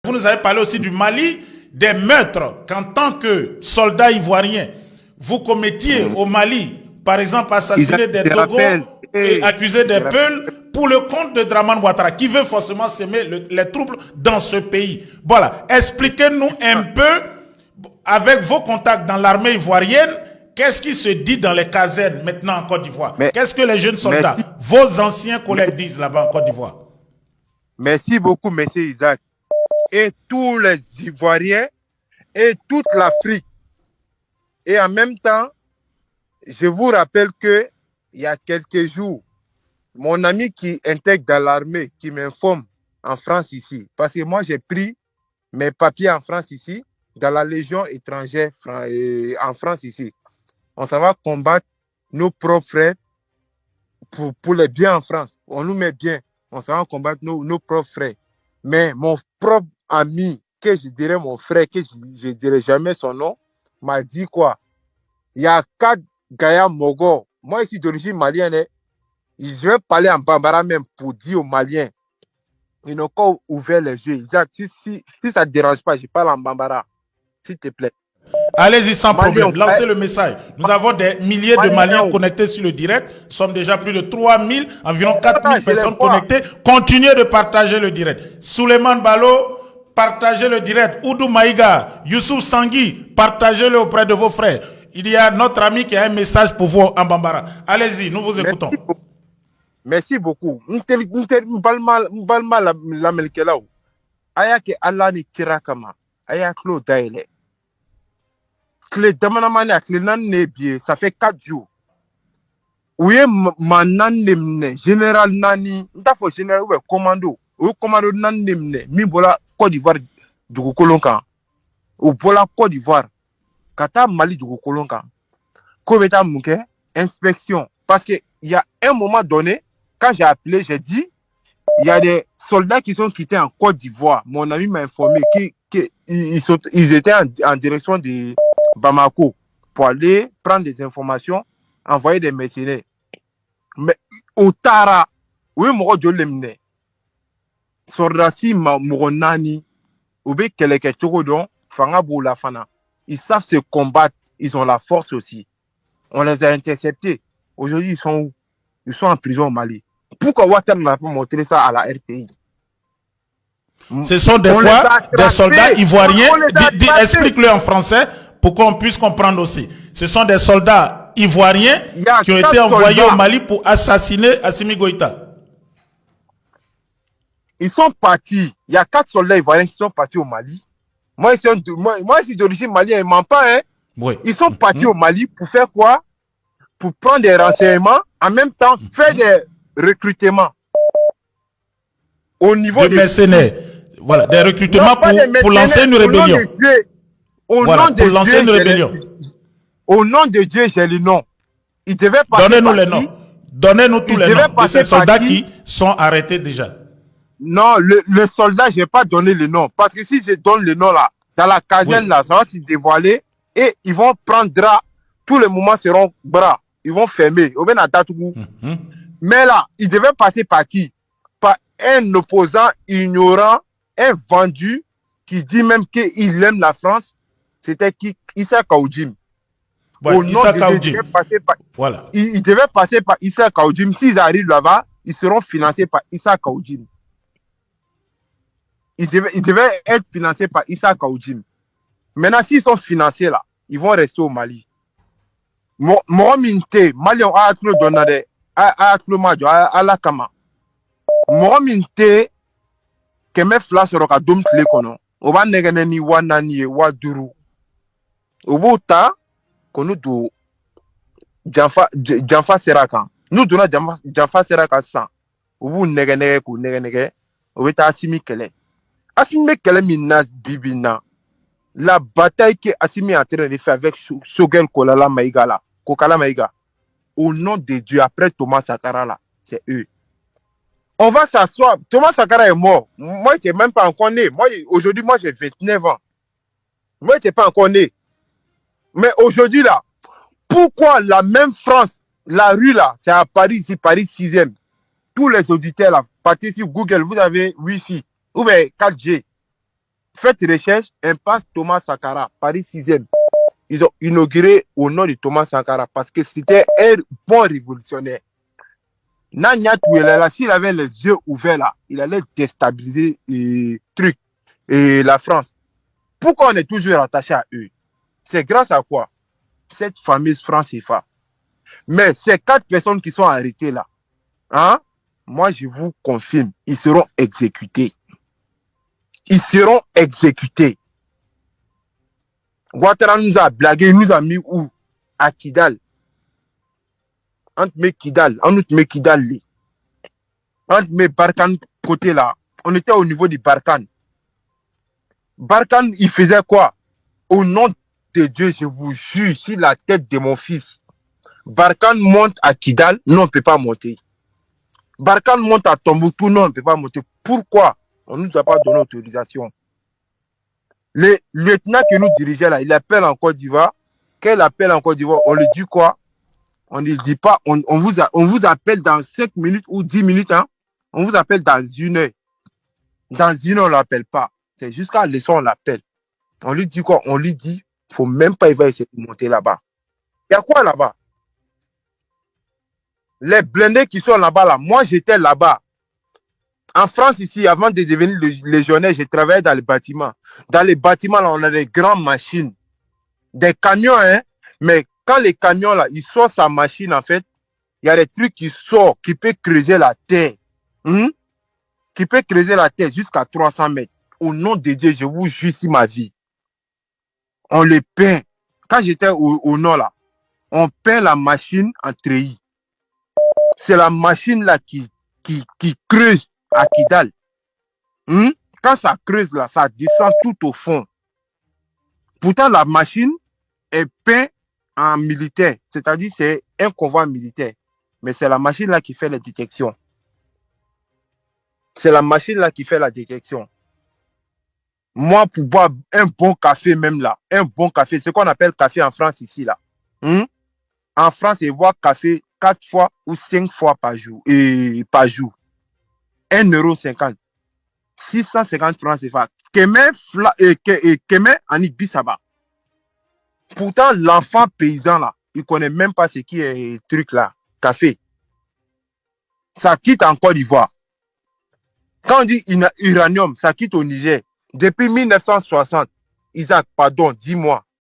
Vous nous avez parlé aussi du Mali, des meurtres qu'en tant que soldat ivoirien, vous commettiez au Mali, par exemple assassiner des Dogons et accuser des Peuls pour le compte de Draman Ouattara, qui veut forcément semer les troubles dans ce pays. Voilà, expliquez-nous un peu, avec vos contacts dans l'armée ivoirienne, qu'est-ce qui se dit dans les casernes maintenant en Côte d'Ivoire? Qu'est-ce que les jeunes soldats, vos anciens collègues disent là-bas en Côte d'Ivoire? Merci beaucoup, monsieur Isaac. Et tous les Ivoiriens et toute l'Afrique. Et en même temps, je vous rappelle que il y a quelques jours, mon ami qui intègre dans l'armée, qui m'informe en France ici, parce que moi j'ai pris mes papiers en France ici, dans la Légion étrangère en France ici. On s'en va combattre nos propres frères pour les biens en France. On nous met bien. On s'en va combattre nos propres frères. Mais mon propre ami, que je dirais mon frère, que je ne dirais jamais son nom, m'a dit quoi? Il y a 4 Gaïa Mogo. Moi, ici d'origine malienne, je vais parler en Bambara même pour dire aux Maliens. Ils n'ont pas ouvert les yeux. Isaac, si ça ne te dérange pas, je parle en Bambara. S'il te plaît. Allez-y sans problème, lancez le message. Nous avons des milliers de Maliens connectés sur le direct. Nous sommes déjà plus de 3000, environ 4000 personnes connectées. Continuez de partager le direct. Souleymane Balo, partagez le direct. Oudou Maïga, Youssouf Sangui, partagez-le auprès de vos frères. Il y a notre ami qui a un message pour vous en Bambara. Allez-y, nous vous écoutons. Merci beaucoup. Aya ke Allah ni kira kama. Aya klo daile. Clé damanamane a clé nan nebie, ça fait 4 jours. Ouye manan nemne, général nani, ndafo général ouwe commando. Ouye commando nan nemne, mi bola Côte d'Ivoire du Kolonka. Ou bola Côte d'Ivoire. Kata Mali du Kolonka. Kobeta mouke, inspection. Parce que il y a un moment donné, quand j'ai appelé, j'ai dit, il y a des soldats qui sont quittés en Côte d'Ivoire. Mon ami m'a informé qu'ils étaient en direction de Bamako pour aller prendre des informations, envoyer des mercenaires. Mais au Tara, oui, moi, je l'aime. Sordasi, Mouronani, Oube Keleke Chogodon, Fangabou la Fana. Ils savent se combattre, ils ont la force aussi. On les a interceptés. Aujourd'hui, ils sont où? Ils sont en prison au Mali. Pourquoi Ouattara n'a pas montré ça à la RTI? Ce sont des quoi? Des soldats ivoiriens. Explique-le en français pour qu'on puisse comprendre aussi. Ce sont des soldats ivoiriens qui ont été envoyés au Mali pour assassiner Assimi Goïta. Ils sont partis. Il y a 4 soldats ivoiriens qui sont partis au Mali. Moi, ici d'origine malienne, ils ne mentent pas. Hein? Oui. Ils sont partis au Mali pour faire quoi? Pour prendre des renseignements, en même temps faire des recrutements. Au niveau des mercenaires. Voilà, des recrutements pour lancer une rébellion. Voilà, pour lancer une rébellion. Au nom de Dieu, j'ai le nom. Ils devaient passer. Donnez-nous les noms. Donnez-nous tous les noms de ces soldats qui sont arrêtés déjà. Non, le soldat, je n'ai pas donné le nom. Parce que si je donne le nom là, dans la caserne là, ça va se dévoiler et ils vont prendre drap. Tous les moments seront bras. Ils vont fermer. Mais là, ils devaient passer par qui? Par un opposant ignorant, un vendu qui dit même qu'il aime la France. C'était qui? Issa Kaoudim. Ouais, Issa Kaoudim. Voilà. Ils devaient passer par Issa Kaoudim. S'ils arrivent là-bas, ils seront financés par Issa Kaoudim. Ils devaient être financés par Issa Kaoudim. Maintenant, s'ils sont financés là, ils vont rester au Mali. Moi, minte, Mali a atlo donade, a atlo majo, a la kama. Moi, minte, keme flas roka dom tle kono. Oba negene ni wanani waduru. Obuta, kono do Janfa Seraka. Nous donnons Janfa Seraka 100. Obu negene ko negene. Obeta Assimi Kele. Assimi Kele minna bibina. La bataille que Assimi est en train de faire avec Shogel Kolala Maïga là, Kokala Maïga, au nom de Dieu, après Thomas Sankara là, c'est eux. On va s'asseoir. Thomas Sankara est mort. Moi, je n'étais même pas encore né. Aujourd'hui, moi, j'ai 29 ans. Moi, je n'étais pas encore né. Mais aujourd'hui là, pourquoi la même France, la rue là, c'est à Paris, ici, Paris 6e. Tous les auditeurs là, partez sur Google, vous avez Wi-Fi, ou bien 4G. Faites recherche, impasse Thomas Sankara, Paris 6e. Ils ont inauguré au nom de Thomas Sankara parce que c'était un bon révolutionnaire. Nanya Touelala, s'il avait les yeux ouverts là, il allait déstabiliser la France. Pourquoi on est toujours attaché à eux? C'est grâce à quoi? Cette fameuse France CFA. Mais ces 4 personnes qui sont arrêtées là, hein, moi je vous confirme, ils seront exécutés. Ils seront exécutés. Ouattara nous a blagué, il nous a mis où? À Kidal. Entre mes Kidal, entre mes Barkhane côté là, on était au niveau du Barkhane. Barkhane, il faisait quoi? Au nom de Dieu, je vous jure, si la tête de mon fils, Barkhane monte à Kidal, non, on ne peut pas monter. Barkhane monte à Tombouctou, non, on ne peut pas monter. Pourquoi? On ne nous a pas donné autorisation. Le lieutenant que nous dirigeait là, il appelle en Côte d'Ivoire. Quand il appelle en Côte d'Ivoire, on lui dit quoi? On ne dit pas, on vous appelle dans 5 minutes ou 10 minutes, hein? On vous appelle dans 1 heure. Dans 1 heure, on ne l'appelle pas. C'est jusqu'à leçon, on l'appelle. On lui dit quoi? On lui dit, il ne faut même pas essayer de monter là-bas. Il y a quoi là-bas? Les blindés qui sont là-bas, là, moi j'étais là-bas. En France, ici, avant de devenir légionnaire, j'ai travaillé dans les bâtiments. Dans les bâtiments, là, on a des grandes machines. Des camions, hein. Mais quand les camions, là, ils sortent sa machine, en fait, il y a des trucs qui sortent, qui peuvent creuser la terre. Qui peut creuser la terre jusqu'à 300 mètres. Au nom de Dieu, je vous jure ici ma vie. On les peint. Quand j'étais au nord, là, on peint la machine en treillis. C'est la machine là qui creuse à Kidal. Quand ça creuse là, ça descend tout au fond. Pourtant, la machine est peinte en militaire. C'est-à-dire c'est un convoi militaire. Mais c'est la machine là qui fait la détection. C'est la machine là qui fait la détection. Moi, pour boire un bon café même là, un bon café, c'est ce qu'on appelle café en France ici là. En France, ils boivent café 4 fois ou 5 fois par jour. 1,50 €. 650 francs CFA. Kemen en Ibisaba. Pourtant, l'enfant paysan là, il ne connaît même pas ce qui est truc là, café. Ça quitte en Côte d'Ivoire. Quand on dit uranium, ça quitte au Niger. Depuis 1960, Isaac, pardon, dis-moi,